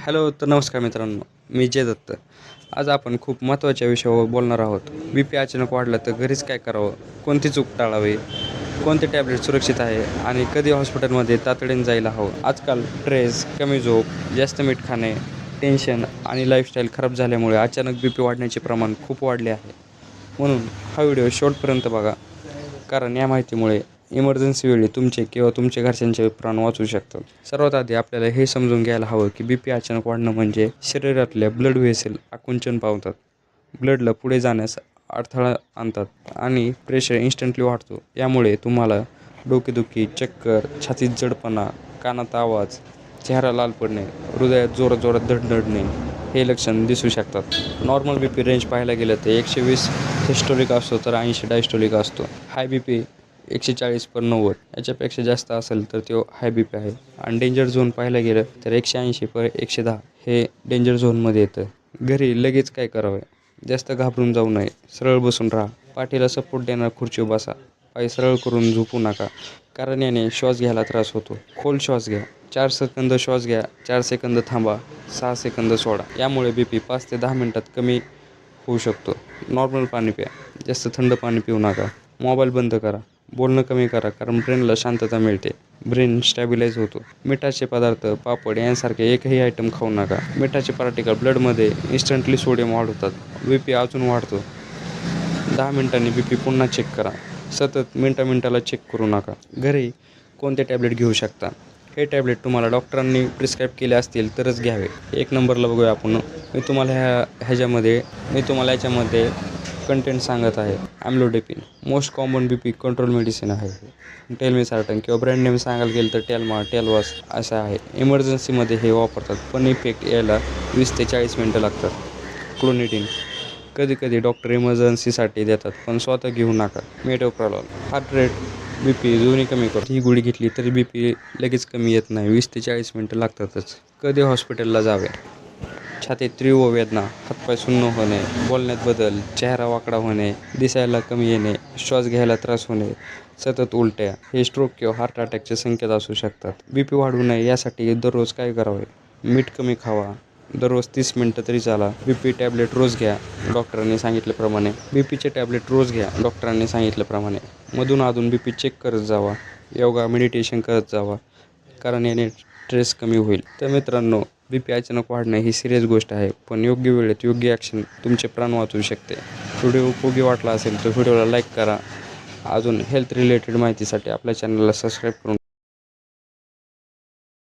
Hello तर नमस्कार मित्रांनो, मी जय दत्त. आज आपण खूप महत्त्वाच्या विषयावर बोलणार आहोत. बी पी अचानक वाढलं तर घरीच काय करावं, कोणती चूक टाळावी, कोणते टॅब्लेट सुरक्षित आहे आणि कधी हॉस्पिटलमध्ये तातडीने जायला हवं. आजकाल स्ट्रेस, कमी झोप, जास्त मीठ खाणे, टेन्शन आणि लाईफस्टाईल खराब झाल्यामुळे अचानक बी पी वाढण्याचे प्रमाण खूप वाढले आहे. म्हणून हा व्हिडिओ शेवटपर्यंत बघा, कारण या माहितीमुळे इमर्जन्सी वेळी तुमचे किंवा तुमच्या घरच्यांचे प्राण वाचू शकतात. सर्वात आधी आपल्याला हे समजून घ्यायला हवं की बी पी अचानक वाढणं म्हणजे शरीरातल्या ब्लड व्हेसल आकुंचन पावतात, ब्लडला पुढे जाण्यास अडथळा आणतात आणि प्रेशर इन्स्टंटली वाढतो. यामुळे तुम्हाला डोकेदुखी, चक्कर, छातीत जडपणा, कानात आवाज, चेहरा लाल पडणे, हृदयात जोरात जोरात धडधडणे हे लक्षण दिसू शकतात. नॉर्मल बी पी रेंज पाहायला गेलं तर 120 सिस्टोलिक असतो तर 80 डायस्टोलिक असतो. हाय बी पी 140/90 याच्यापेक्षा जास्त असेल तर तो हाय बी पी आहे. आणि डेंजर झोन पाहायला गेलं तर 180/110 हे डेंजर झोनमध्ये येतं. घरी लगेच काय करावे? जास्त घाबरून जाऊ नये. सरळ बसून राहा. पाठीला सपोर्ट देणार खुर्चीवर बसा. पाय सरळ करून झोपू नका, कारण याने श्वास घ्यायला त्रास होतो. खोल श्वास घ्या. 4 सेकंद श्वास घ्या, 4 सेकंद थांबा, 6 सेकंद सोडा. यामुळे बी पी 5 ते 10 मिनिटात कमी होऊ शकतो. नॉर्मल पाणी प्या. जास्त थंड पाणी पिऊ नका. मोबाईल बंद करा. बोलणं कमी करा, कारण ब्रेनला शांतता मिळते. ब्रेन स्टॅबिलाईज होतो. मिठाचे पदार्थ, पापड यांसारखे एकही आयटम खाऊ नका. मिठाचे पार्टिकल ब्लडमध्ये इन्स्टंटली सोडियम वाढवतात. बी पी अजून वाढतो. 10 मिनिटांनी बी पी पुन्हा चेक करा. सतत मिनटाला चेक करू नका. घरी कोणते टॅब्लेट घेऊ शकता? हे टॅब्लेट तुम्हाला डॉक्टरांनी प्रिस्क्राईब केले असतील तरच घ्यावे. 1 नंबरला बघूया आपण. मी तुम्हाला याच्यामध्ये कंटेंट सांगत आहे. ॲम्लोडेपिन मोस्ट कॉमन बी पी कंट्रोल मेडिसिन आहे. टेलमिसार्टन किंवा ब्रँड नेम सांगायला गेलं तर टेल्मा, टेलवास असं आहे. इमर्जन्सीमध्ये हे वापरतात, पण इफेक्ट यायला 20 ते 40 मिनिटं लागतात. क्लोनिडिन कधी कधी डॉक्टर इमर्जन्सीसाठी देतात, पण स्वतः घेऊ नका. मेटोप्रोलॉल हार्ट रेट, बी पी दोन्ही कमी करतो. ही गोळी घेतली तरी बी पी लगेच कमी येत नाही. 20 ते 40 मिनिटं लागतातच. कधी हॉस्पिटलला जावे? छातीत तीव्र वेदना, हातपाय सुन्न होणे, बोलण्यात बदल, चेहरा वाकडा होणे, दिसायला कमी येणे, श्वास घ्यायला त्रास होणे, सतत उलट्या हे स्ट्रोक किंवा हार्ट अटॅकचे संकेत असू शकतात. बी पी वाढू नये यासाठी दररोज काय करावे? मीठ कमी खावा. दररोज 30 मिनिटं तरी चाला. बी पी टॅब्लेट रोज घ्या डॉक्टरांनी सांगितल्याप्रमाणे. बी पीचे टॅब्लेट रोज घ्या डॉक्टरांनी सांगितल्याप्रमाणे. मधून बी पी चेक करत जावा. योगा, मेडिटेशन करत जावा, कारण याने स्ट्रेस कमी होईल. तर मित्रांनो, बी पी अचानक वाढणं ही सिरियस गोष्ट आहे, पण योग्य वेळेत योग्य ॲक्शन तुमचे प्राण वाचवू शकते. व्हिडिओ उपयोगी वाटला असेल तर व्हिडिओला लाईक करा. अजून हेल्थ रिलेटेड माहितीसाठी आपल्या चॅनलला सबस्क्राईब करून